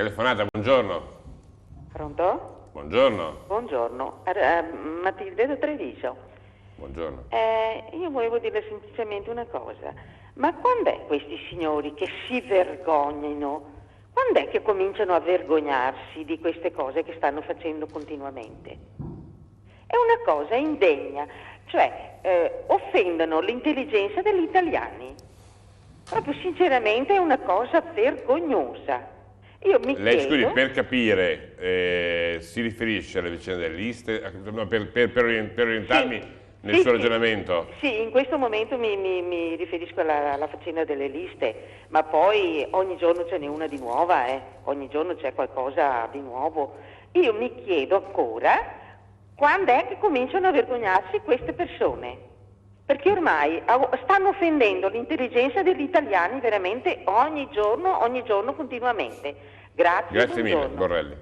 Telefonata, buongiorno. Pronto? Buongiorno. Buongiorno, Matilde da Treviso. Buongiorno. Io volevo dire semplicemente una cosa, ma quando è questi signori che si vergognano? Quando è che cominciano a vergognarsi di queste cose che stanno facendo continuamente? È una cosa indegna, cioè offendono l'intelligenza degli italiani. Proprio sinceramente è una cosa vergognosa. Io mi Lei, chiedo... scusi, per capire, si riferisce alle vicende delle liste, per orientarmi nel suo ragionamento? Sì, in questo momento mi riferisco alla faccenda delle liste, ma poi ogni giorno ce n'è una di nuova, ogni giorno c'è qualcosa di nuovo. Io mi chiedo ancora quando è che cominciano a vergognarsi queste persone. Perché ormai stanno offendendo l'intelligenza degli italiani veramente ogni giorno, continuamente. Grazie mille, Borrelli.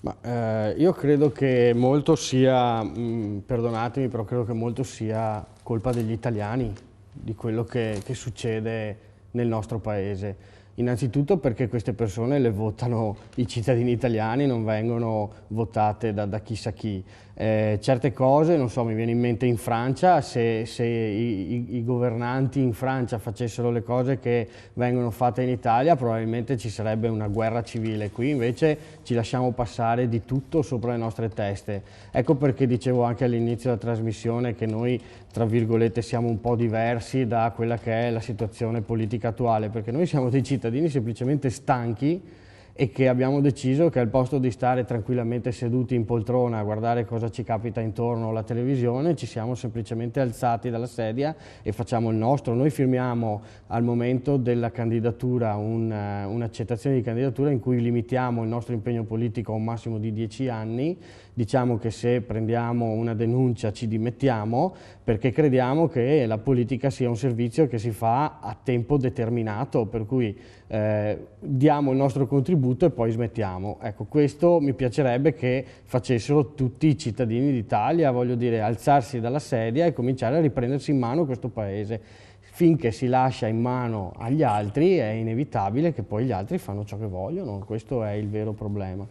Ma, io credo che molto sia, perdonatemi, però credo che molto sia colpa degli italiani di quello che succede nel nostro paese. Innanzitutto perché queste persone le votano i cittadini italiani, non vengono votate da chissà chi. Certe cose, non so, mi viene in mente in Francia, se i governanti in Francia facessero le cose che vengono fatte in Italia, probabilmente ci sarebbe una guerra civile. Qui invece ci lasciamo passare di tutto sopra le nostre teste. Ecco perché dicevo anche all'inizio della trasmissione che noi, tra virgolette, siamo un po' diversi da quella che è la situazione politica attuale, perché noi siamo dei cittadini semplicemente stanchi e che abbiamo deciso che al posto di stare tranquillamente seduti in poltrona a guardare cosa ci capita intorno alla televisione, ci siamo semplicemente alzati dalla sedia e facciamo il nostro. Noi firmiamo al momento della candidatura un'accettazione di candidatura in cui limitiamo il nostro impegno politico a un massimo di 10 anni, diciamo che se prendiamo una denuncia ci dimettiamo, perché crediamo che la politica sia un servizio che si fa a tempo determinato, per cui diamo il nostro contributo e poi smettiamo. Ecco, questo mi piacerebbe che facessero tutti i cittadini d'Italia, voglio dire, alzarsi dalla sedia e cominciare a riprendersi in mano questo paese. Finché si lascia in mano agli altri è inevitabile che poi gli altri fanno ciò che vogliono, questo è il vero problema.